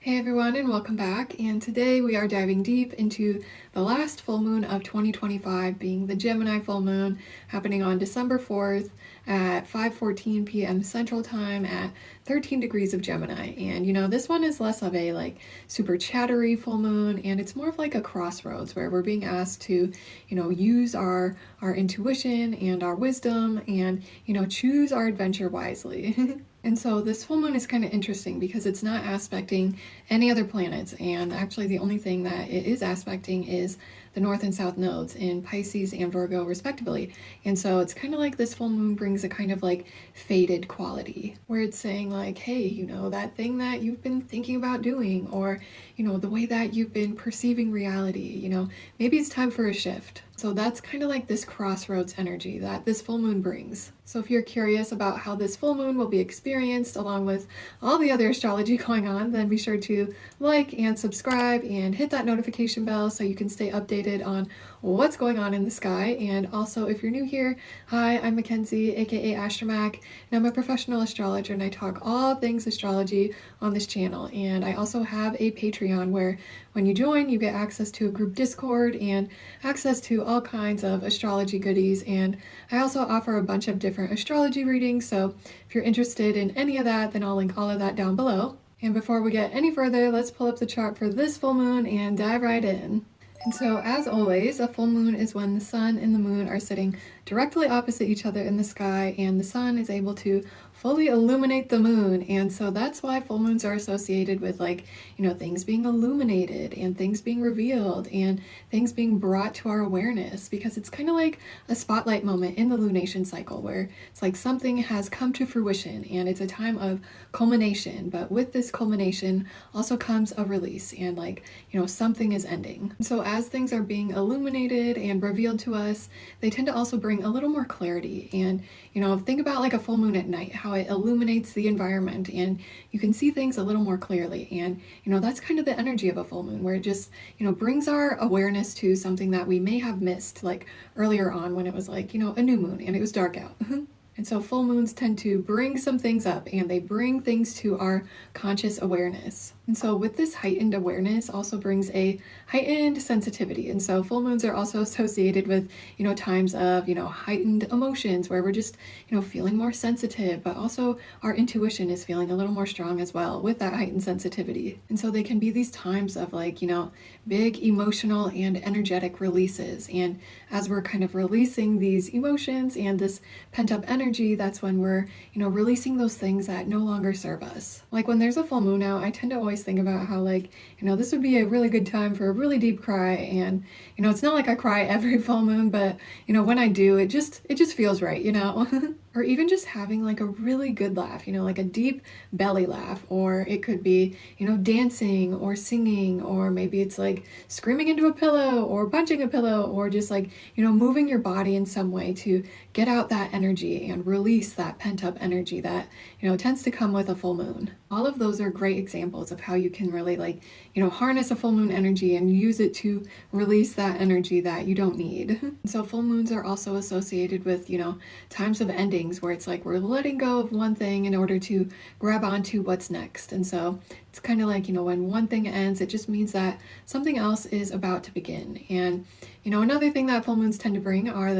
Hey everyone, and welcome back. And today we are diving deep into the last full moon of 2025, being the Gemini full moon, happening on December 4th at 5:14 p.m. Central Time at 13 degrees of Gemini. And this one is less of a super chattery full moon, and it's more of like a crossroads where we're being asked to, use our intuition and our wisdom and, choose our adventure wisely. And so this full moon is kind of interesting because it's not aspecting any other planets, and actually the only thing that it is aspecting is the north and south nodes in Pisces and Virgo respectively. And so it's kind of like this full moon brings a kind of faded quality where it's saying hey, that thing that you've been thinking about doing, or the way that you've been perceiving reality, maybe it's time for a shift. So that's kind of like this crossroads energy that this full moon brings. So if you're curious about how this full moon will be experienced along with all the other astrology going on, then be sure to like and subscribe and hit that notification bell so you can stay updated on what's going on in the sky. And also, if you're new here, hi, I'm Mackenzie, aka Astromac, and I'm a professional astrologer, and I talk all things astrology on this channel. And I also have a Patreon where when you join, you get access to a group Discord and access to all kinds of astrology goodies. And I also offer a bunch of different astrology readings, so if you're interested in any of that, then I'll link all of that down below. And before we get any further, let's pull up the chart for this full moon and dive right in. And so, as always, a full moon is when the sun and the moon are sitting directly opposite each other in the sky, and the sun is able to fully illuminate the moon. And so that's why full moons are associated with things being illuminated and things being revealed and things being brought to our awareness, because it's kind of like a spotlight moment in the lunation cycle where it's like something has come to fruition and it's a time of culmination. But with this culmination also comes a release, and something is ending. So as things are being illuminated and revealed to us, they tend to also bring a little more clarity. And think about like a full moon at night, how it illuminates the environment and you can see things a little more clearly. And that's kind of the energy of a full moon, where it just brings our awareness to something that we may have missed like earlier on when it was a new moon and it was dark out. And so full moons tend to bring some things up, and they bring things to our conscious awareness. And so with this heightened awareness also brings a heightened sensitivity. And so full moons are also associated with, times of, heightened emotions where we're just, feeling more sensitive, but also our intuition is feeling a little more strong as well with that heightened sensitivity. And so they can be these times of big emotional and energetic releases. And as we're kind of releasing these emotions and this pent up energy, that's when we're, releasing those things that no longer serve us. Like when there's a full moon out, I tend to always think about how this would be a really good time for a really deep cry. And it's not like I cry every full moon, but when I do, it just feels right. Or even just having a really good laugh, like a deep belly laugh, or it could be dancing or singing, or maybe it's screaming into a pillow or punching a pillow, or just moving your body in some way to get out that energy and release that pent up energy that tends to come with a full moon. All of those are great examples of how you can really harness a full moon energy and use it to release that energy that you don't need. So full moons are also associated with times of endings where it's we're letting go of one thing in order to grab onto what's next. And so it's kind of when one thing ends, it just means that something else is about to begin. And another thing that full moons tend to bring are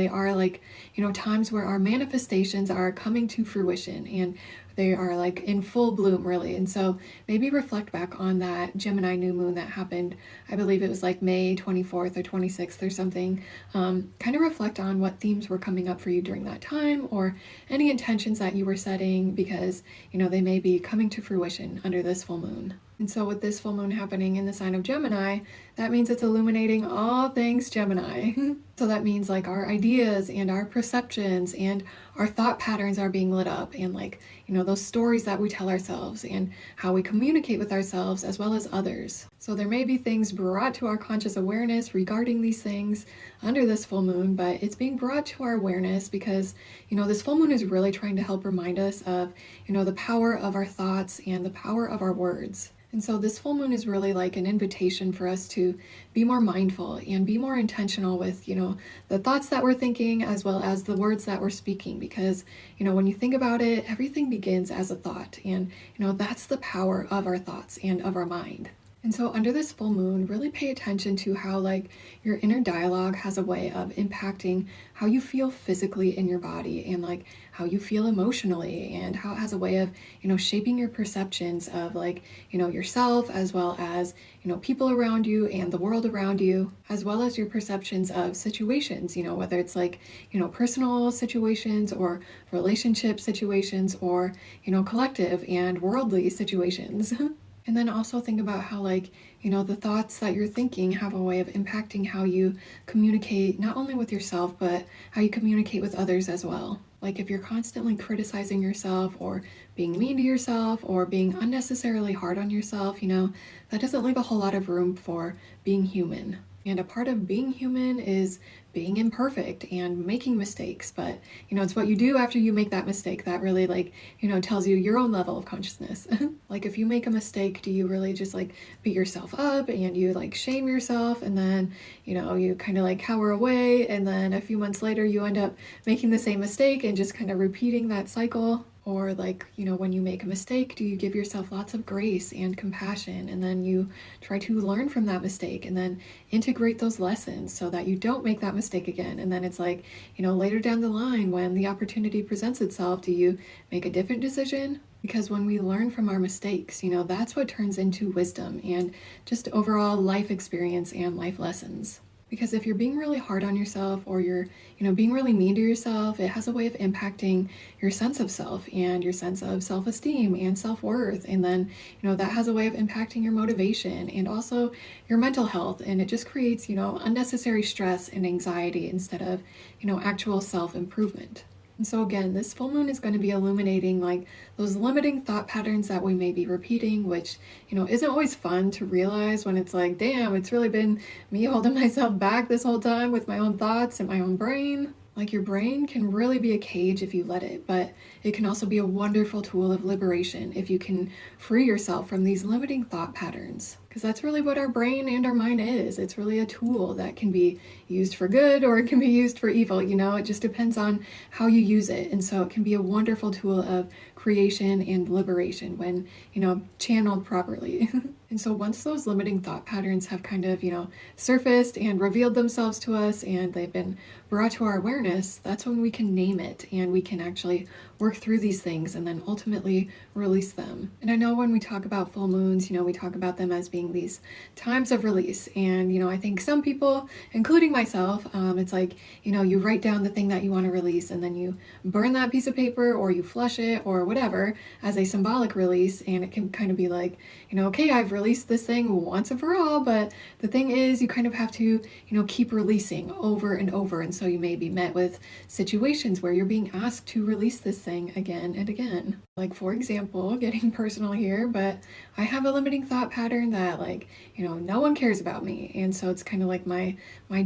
times where our manifestations are coming to fruition and they are in full bloom, really. And so maybe reflect back on that Gemini new moon that happened, I believe it was May 24th or 26th or something. Kind of reflect on what themes were coming up for you during that time, or any intentions that you were setting, because they may be coming to fruition under this full moon. And so with this full moon happening in the sign of Gemini, that means it's illuminating all things Gemini. So that means our ideas and our perceptions and our thought patterns are being lit up, and those stories that we tell ourselves and how we communicate with ourselves as well as others. So there may be things brought to our conscious awareness regarding these things under this full moon, but it's being brought to our awareness because this full moon is really trying to help remind us of the power of our thoughts and the power of our words. And so this full moon is really like an invitation for us to be more mindful and be more intentional with, the thoughts that we're thinking as well as the words that we're speaking. Because, when you think about it, everything begins as a thought. And, that's the power of our thoughts and of our mind. And so under this full moon, really pay attention to how like your inner dialogue has a way of impacting how you feel physically in your body and like how you feel emotionally, and how it has a way of, shaping your perceptions of like, yourself as well as, people around you and the world around you, as well as your perceptions of situations, whether it's like, personal situations or relationship situations or, collective and worldly situations. And then also think about how like, the thoughts that you're thinking have a way of impacting how you communicate, not only with yourself, but how you communicate with others as well. Like if you're constantly criticizing yourself or being mean to yourself or being unnecessarily hard on yourself, that doesn't leave a whole lot of room for being human. And a part of being human is being imperfect and making mistakes. But, it's what you do after you make that mistake that really like, tells you your own level of consciousness. Like if you make a mistake, do you really just like beat yourself up and you like shame yourself and then, you kind of like cower away, and then a few months later you end up making the same mistake and just kind of repeating that cycle? Or like, when you make a mistake, do you give yourself lots of grace and compassion, and then you try to learn from that mistake and then integrate those lessons so that you don't make that mistake again? And then it's like, later down the line when the opportunity presents itself, do you make a different decision? Because when we learn from our mistakes, that's what turns into wisdom and just overall life experience and life lessons. Because if you're being really hard on yourself or you're, being really mean to yourself, it has a way of impacting your sense of self and your sense of self-esteem and self-worth. And then, that has a way of impacting your motivation and also your mental health. And it just creates, unnecessary stress and anxiety instead of, actual self-improvement. And so again, this full moon is going to be illuminating like those limiting thought patterns that we may be repeating, which, isn't always fun to realize when it's like, damn, it's really been me holding myself back this whole time with my own thoughts and my own brain. Like your brain can really be a cage if you let it, but it can also be a wonderful tool of liberation if you can free yourself from these limiting thought patterns. Because that's really what our brain and our mind is. It's really a tool that can be used for good or it can be used for evil, it just depends on how you use it. And so it can be a wonderful tool of creation and liberation when, channeled properly. And so once those limiting thought patterns have kind of, surfaced and revealed themselves to us and they've been brought to our awareness, that's when we can name it and we can actually work through these things and then ultimately release them. And I know when we talk about full moons, we talk about them as being these times of release. And, I think some people, including myself, it's like, you write down the thing that you want to release and then you burn that piece of paper or you flush it or whatever as a symbolic release. And it can kind of be like, okay, I've released this thing once and for all, but the thing is you kind of have to, keep releasing over and over. And so you may be met with situations where you're being asked to release this thing again and again. Like, for example, getting personal here, but I have a limiting thought pattern that like, no one cares about me. And so it's kind of like my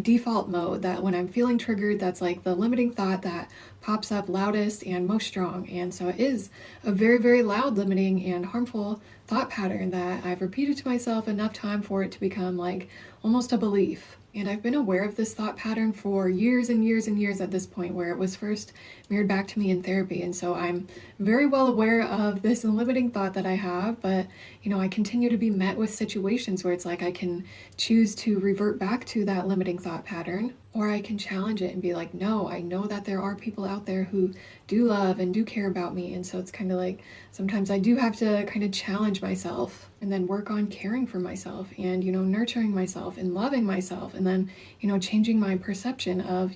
default mode that when I'm feeling triggered, that's like the limiting thought that pops up loudest and most strong. And so it is a very, very loud, limiting and harmful thought pattern that I've repeated to myself enough time for it to become like almost a belief. And I've been aware of this thought pattern for years and years and years at this point, where it was first mirrored back to me in therapy. And so I'm very well aware of this limiting thought that I have, but, I continue to be met with situations where it's like I can choose to revert back to that limiting thought pattern, or I can challenge it and be like, no, I know that there are people out there who do love and do care about me. And so it's kind of like, sometimes I do have to kind of challenge myself and then work on caring for myself and, nurturing myself and loving myself. And then, changing my perception of,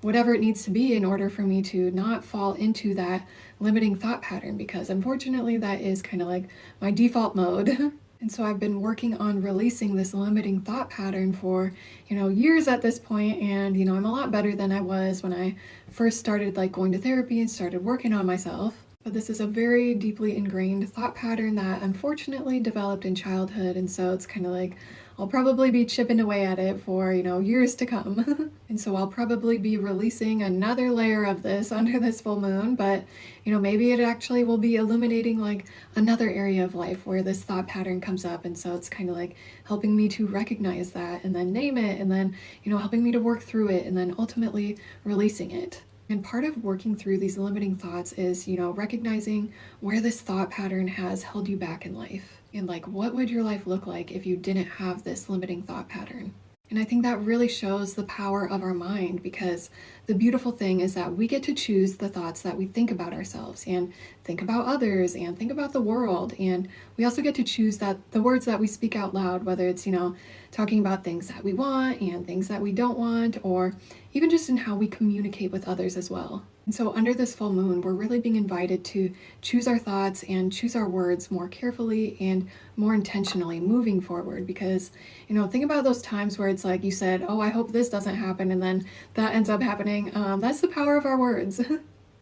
whatever it needs to be in order for me to not fall into that limiting thought pattern, because unfortunately that is kind of like my default mode. And so I've been working on releasing this limiting thought pattern for, years at this point. And, I'm a lot better than I was when I first started like going to therapy and started working on myself. But this is a very deeply ingrained thought pattern that unfortunately developed in childhood, and so it's kind of like I'll probably be chipping away at it for, years to come. And so I'll probably be releasing another layer of this under this full moon, but, maybe it actually will be illuminating like another area of life where this thought pattern comes up. And so it's kind of like helping me to recognize that and then name it and then, helping me to work through it and then ultimately releasing it. And part of working through these limiting thoughts is, recognizing where this thought pattern has held you back in life. And like, what would your life look like if you didn't have this limiting thought pattern? And I think that really shows the power of our mind, because the beautiful thing is that we get to choose the thoughts that we think about ourselves and think about others and think about the world. And we also get to choose that the words that we speak out loud, whether it's, talking about things that we want and things that we don't want, or even just in how we communicate with others as well. And so under this full moon, we're really being invited to choose our thoughts and choose our words more carefully and more intentionally moving forward. Because, think about those times where it's like you said, oh, I hope this doesn't happen, and then that ends up happening. That's the power of our words.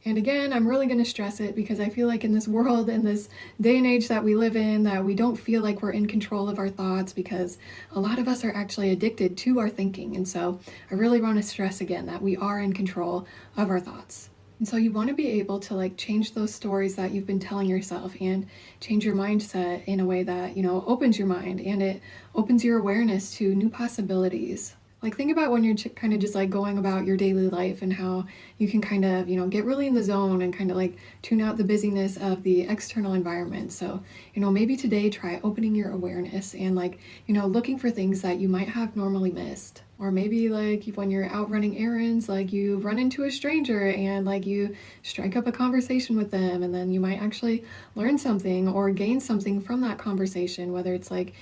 And again, I'm really going to stress it because I feel like in this world, in this day and age that we live in, that we don't feel like we're in control of our thoughts, because a lot of us are actually addicted to our thinking. And so I really want to stress again that we are in control of our thoughts. And so you want to be able to like change those stories that you've been telling yourself and change your mindset in a way that, opens your mind and it opens your awareness to new possibilities. Like, think about when you're kind of just like going about your daily life and how you can kind of, get really in the zone and kind of like tune out the busyness of the external environment. So, maybe today try opening your awareness and like, looking for things that you might have normally missed. Or maybe like when you're out running errands, like you run into a stranger and like you strike up a conversation with them, and then you might actually learn something or gain something from that conversation, whether it's like,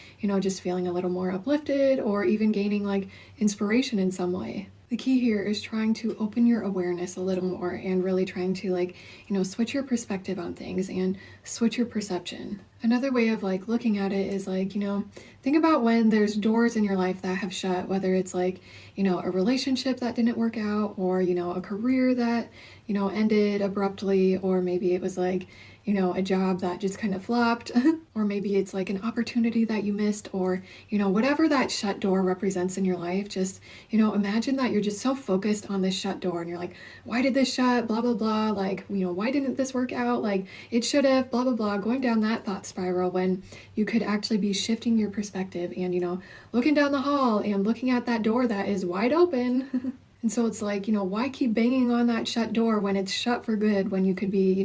just feeling a little more uplifted or even gaining like inspiration in some way. The key here is trying to open your awareness a little more and really trying to like, switch your perspective on things and switch your perception. Another way of like looking at it is like, think about when there's doors in your life that have shut, whether it's like, a relationship that didn't work out, or, a career that, ended abruptly, or maybe it was like, a job that just kind of flopped, or maybe it's like an opportunity that you missed, or, whatever that shut door represents in your life. Just, imagine that you're just so focused on this shut door and you're like, why did this shut? Blah, blah, blah. Like, why didn't this work out? Like, it should have, blah, blah, blah, going down that thought spiral, when you could actually be shifting your perspective and, looking down the hall and looking at that door that is wide open. And so it's like, why keep banging on that shut door when it's shut for good, when you could be,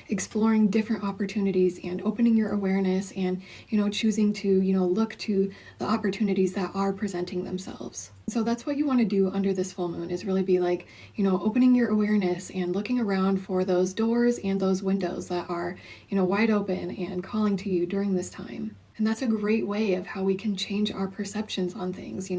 exploring different opportunities and opening your awareness and, choosing to, look to the opportunities that are presenting themselves. So that's what you want to do under this full moon, is really be like, opening your awareness and looking around for those doors and those windows that are, wide open and calling to you during this time. And that's a great way of how we can change our perceptions on things,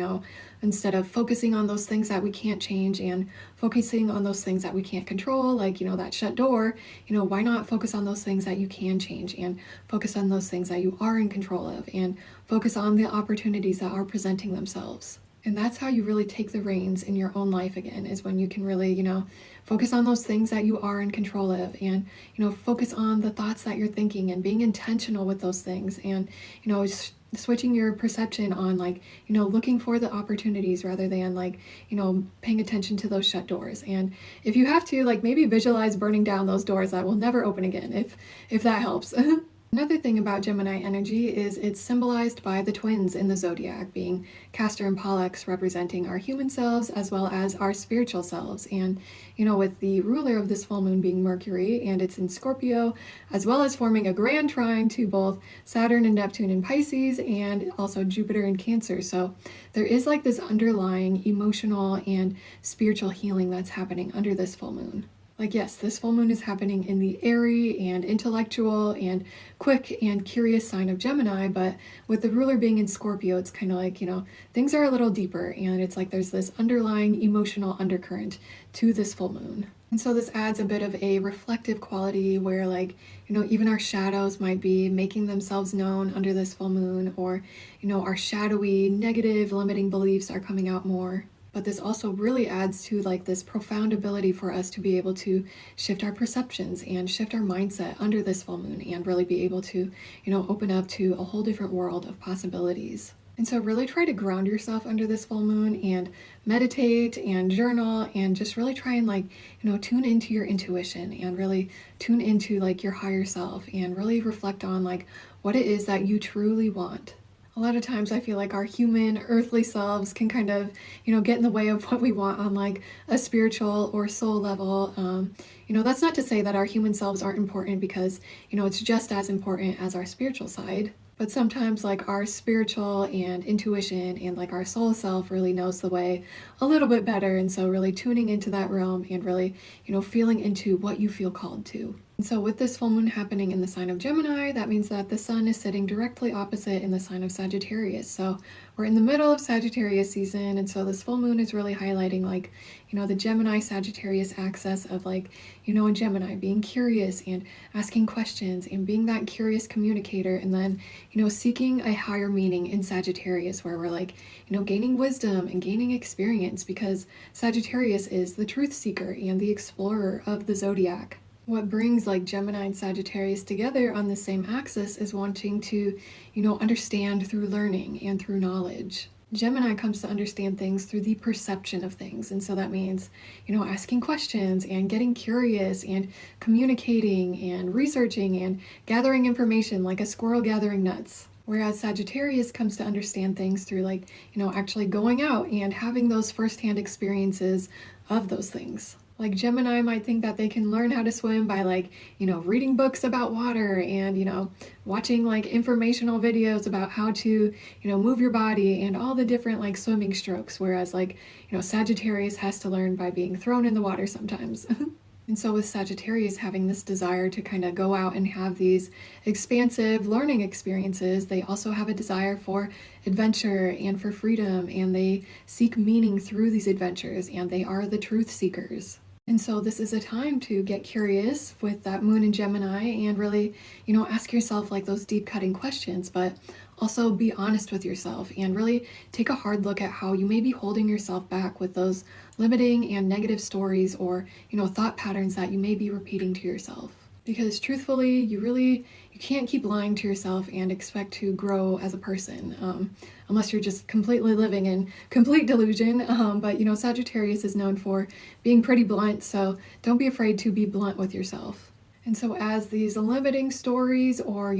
instead of focusing on those things that we can't change and focusing on those things that we can't control, like, that shut door. Why not focus on those things that you can change and focus on those things that you are in control of and focus on the opportunities that are presenting themselves. And that's how you really take the reins in your own life again, is when you can really, focus on those things that you are in control of and, focus on the thoughts that you're thinking and being intentional with those things and, switching your perception on like, looking for the opportunities rather than like, paying attention to those shut doors. And if you have to, like, maybe visualize burning down those doors that will never open again, if that helps. Another thing about Gemini energy is it's symbolized by the twins in the zodiac, being Castor and Pollux, representing our human selves as well as our spiritual selves. And, with the ruler of this full moon being Mercury, and it's in Scorpio, as well as forming a grand trine to both Saturn and Neptune in Pisces, and also Jupiter in Cancer. So there is like this underlying emotional and spiritual healing that's happening under this full moon. Like, yes, this full moon is happening in the airy and intellectual and quick and curious sign of Gemini, but with the ruler being in Scorpio, it's kind of like, things are a little deeper, and it's like there's this underlying emotional undercurrent to this full moon. And so this adds a bit of a reflective quality where, like, even our shadows might be making themselves known under this full moon, or, our shadowy, negative, limiting beliefs are coming out more. But this also really adds to like this profound ability for us to be able to shift our perceptions and shift our mindset under this full moon and really be able to, open up to a whole different world of possibilities. And so really try to ground yourself under this full moon and meditate and journal and just really try and tune into your intuition and really tune into like your higher self and really reflect on like what it is that you truly want. A lot of times I feel like our human earthly selves can kind of, get in the way of what we want on like a spiritual or soul level. That's not to say that our human selves aren't important, because, it's just as important as our spiritual side. But sometimes like our spiritual and intuition and like our soul self really knows the way a little bit better. And so really tuning into that realm and really, feeling into what you feel called to. And so with this full moon happening in the sign of Gemini, that means that the sun is sitting directly opposite in the sign of Sagittarius. So we're in the middle of Sagittarius season. And so this full moon is really highlighting like, the Gemini-Sagittarius axis of like, a Gemini being curious and asking questions and being that curious communicator. And then, seeking a higher meaning in Sagittarius, where we're like, gaining wisdom and gaining experience, because Sagittarius is the truth seeker and the explorer of the zodiac. What brings like Gemini and Sagittarius together on the same axis is wanting to, understand through learning and through knowledge. Gemini comes to understand things through the perception of things. And so that means, asking questions and getting curious and communicating and researching and gathering information like a squirrel gathering nuts. Whereas Sagittarius comes to understand things through like, actually going out and having those firsthand experiences of those things. Like Gemini might think that they can learn how to swim by like, reading books about water and, watching like informational videos about how to, move your body and all the different like swimming strokes. Whereas like, Sagittarius has to learn by being thrown in the water sometimes. And so with Sagittarius having this desire to kind of go out and have these expansive learning experiences, they also have a desire for adventure and for freedom, and they seek meaning through these adventures, and they are the truth seekers. And so this is a time to get curious with that moon in Gemini and really, ask yourself like those deep cutting questions, but also be honest with yourself and really take a hard look at how you may be holding yourself back with those limiting and negative stories or, thought patterns that you may be repeating to yourself. Because truthfully, you can't keep lying to yourself and expect to grow as a person, unless you're just completely living in complete delusion. But Sagittarius is known for being pretty blunt, so don't be afraid to be blunt with yourself. And so as these limiting stories or,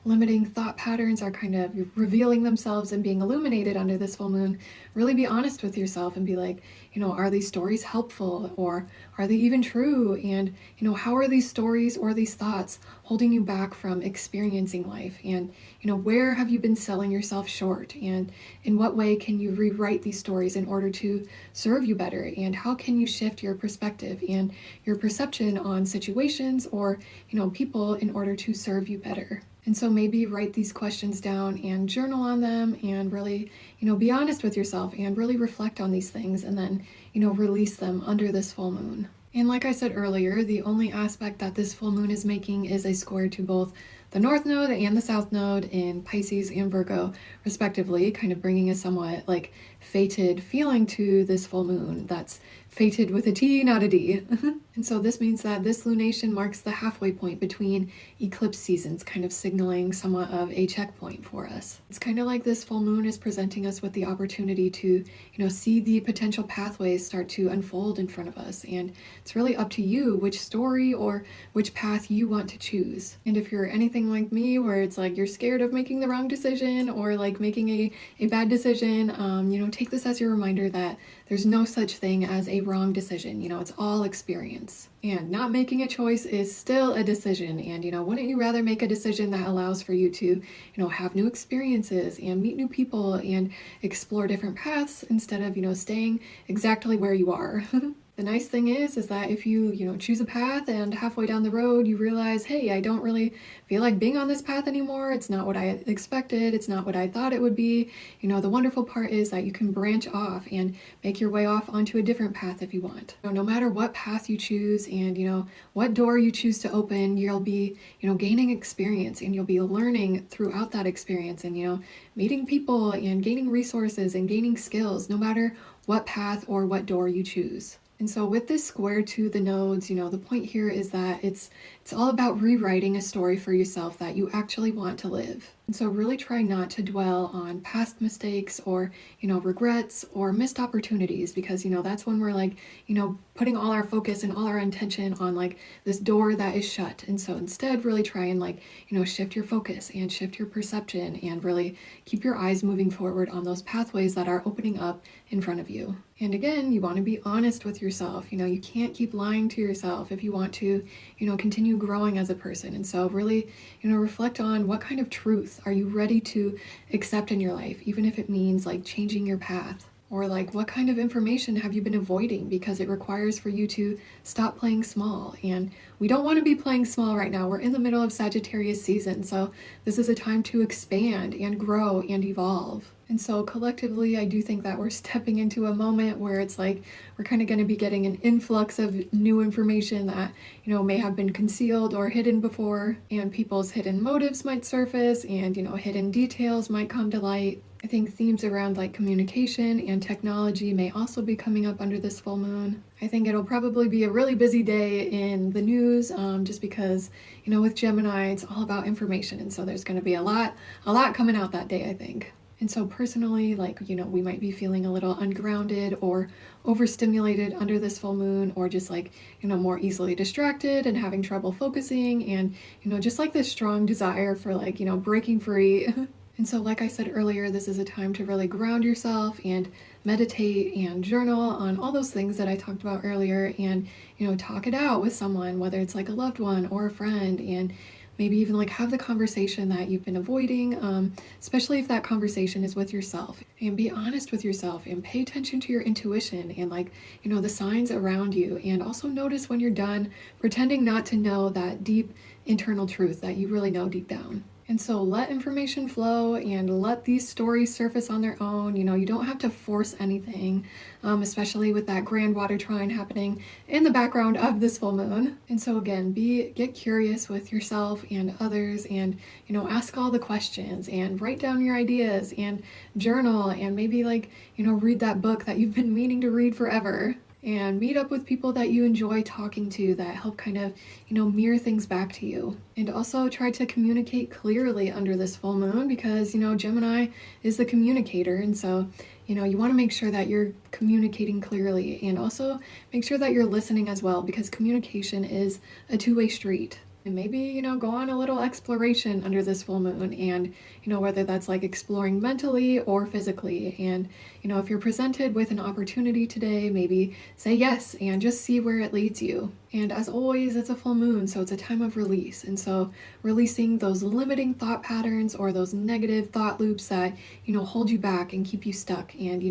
limiting thought patterns are kind of revealing themselves and being illuminated under this full moon, really be honest with yourself and be like, are these stories helpful, or are they even true? And, how are these stories or these thoughts holding you back from experiencing life? And, where have you been selling yourself short? And in what way can you rewrite these stories in order to serve you better? And how can you shift your perspective and your perception on situations or, people in order to serve you better? And so maybe write these questions down and journal on them and really, be honest with yourself and really reflect on these things and then, release them under this full moon. And like I said earlier, the only aspect that this full moon is making is a square to both the North Node and the South Node in Pisces and Virgo, respectively, kind of bringing a somewhat like fated feeling to this full moon. That's fated with a T, not a D. And so this means that this lunation marks the halfway point between eclipse seasons, kind of signaling somewhat of a checkpoint for us. It's kind of like this full moon is presenting us with the opportunity to, see the potential pathways start to unfold in front of us. And it's really up to you which story or which path you want to choose. And if you're anything like me, where it's like you're scared of making the wrong decision or like making a bad decision, take this as your reminder that there's no such thing as a wrong decision. It's all experience. And not making a choice is still a decision. And, wouldn't you rather make a decision that allows for you to, have new experiences and meet new people and explore different paths instead of, staying exactly where you are? The nice thing is that if you choose a path and halfway down the road you realize, hey, I don't really feel like being on this path anymore. It's not what I expected. It's not what I thought it would be. The wonderful part is that you can branch off and make your way off onto a different path if you want. No matter what path you choose and what door you choose to open, you'll be gaining experience, and you'll be learning throughout that experience, and meeting people and gaining resources and gaining skills, no matter what path or what door you choose. And so with this square to the nodes, the point here is that it's all about rewriting a story for yourself that you actually want to live. And so really try not to dwell on past mistakes or, regrets or missed opportunities, because, that's when we're putting all our focus and all our intention on this door that is shut. And so instead really try and shift your focus and shift your perception and really keep your eyes moving forward on those pathways that are opening up in front of you. And again, you want to be honest with yourself. You can't keep lying to yourself if you want to, continue growing as a person. And so really, reflect on what kind of truth are you ready to accept in your life, even if it means changing your path. Or what kind of information have you been avoiding because it requires for you to stop playing small? And we don't want to be playing small right now. We're in the middle of Sagittarius season, so this is a time to expand and grow and evolve. And so collectively, I do think that we're stepping into a moment where it's we're kind of going to be getting an influx of new information that, may have been concealed or hidden before, and people's hidden motives might surface, and, hidden details might come to light. I think themes around communication and technology may also be coming up under this full moon. I think it'll probably be a really busy day in the news, just because, with Gemini, it's all about information. And so there's going to be a lot coming out that day, I think. And so personally, we might be feeling a little ungrounded or overstimulated under this full moon, or just more easily distracted and having trouble focusing, and, just this strong desire for breaking free. And so like I said earlier, this is a time to really ground yourself and meditate and journal on all those things that I talked about earlier, and, talk it out with someone, whether it's a loved one or a friend, and maybe even have the conversation that you've been avoiding, especially if that conversation is with yourself. And be honest with yourself and pay attention to your intuition and the signs around you. And also notice when you're done pretending not to know that deep internal truth that you really know deep down. And so let information flow and let these stories surface on their own. You don't have to force anything, especially with that grand water trine happening in the background of this full moon. And so again, get curious with yourself and others, and, ask all the questions and write down your ideas and journal, and maybe read that book that you've been meaning to read forever. And meet up with people that you enjoy talking to that help kind of, mirror things back to you. And also try to communicate clearly under this full moon, because, Gemini is the communicator. And so, you want to make sure that you're communicating clearly, and also make sure that you're listening as well, because communication is a two-way street. And maybe, go on a little exploration under this full moon, and, whether that's exploring mentally or physically. And, if you're presented with an opportunity today, maybe say yes and just see where it leads you. And as always, it's a full moon, so it's a time of release. And so releasing those limiting thought patterns or those negative thought loops that, hold you back and keep you stuck, and,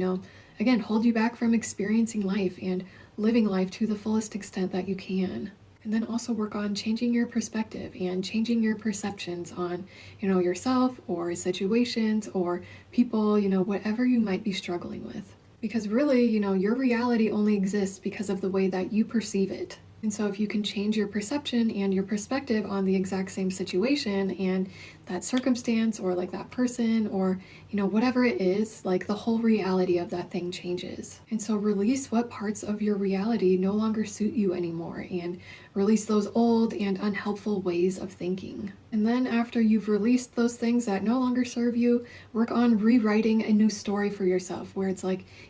again, hold you back from experiencing life and living life to the fullest extent that you can. And then also work on changing your perspective and changing your perceptions on, yourself or situations or people, whatever you might be struggling with. Because really, your reality only exists because of the way that you perceive it. And so if you can change your perception and your perspective on the exact same situation and that circumstance or that person or, whatever it is, the whole reality of that thing changes. And so release what parts of your reality no longer suit you anymore, and release those old and unhelpful ways of thinking. And then after you've released those things that no longer serve you, work on rewriting a new story for yourself, where it's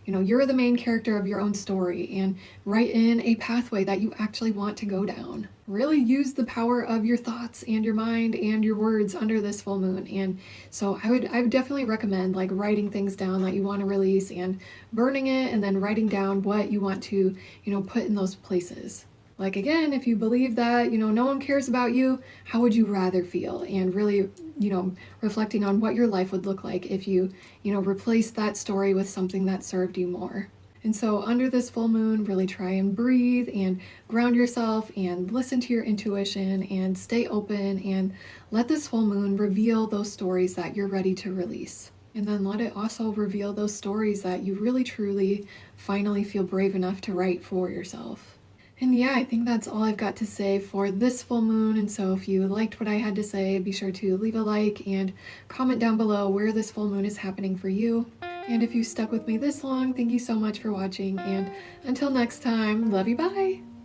you're the main character of your own story, and write in a pathway that you actually want to go down. Really use the power of your thoughts and your mind and your words under this full moon. And so I would definitely recommend writing things down that you want to release, and burning it, and then writing down what you want to, put in those places. Again, if you believe that, no one cares about you, how would you rather feel? And really, reflecting on what your life would look like if you, replaced that story with something that served you more. And so under this full moon, really try and breathe and ground yourself and listen to your intuition and stay open and let this full moon reveal those stories that you're ready to release. And then let it also reveal those stories that you really truly finally feel brave enough to write for yourself. And yeah, I think that's all I've got to say for this full moon. And so if you liked what I had to say, be sure to leave a like and comment down below where this full moon is happening for you. And if you stuck with me this long, thank you so much for watching. And until next time, love you, bye!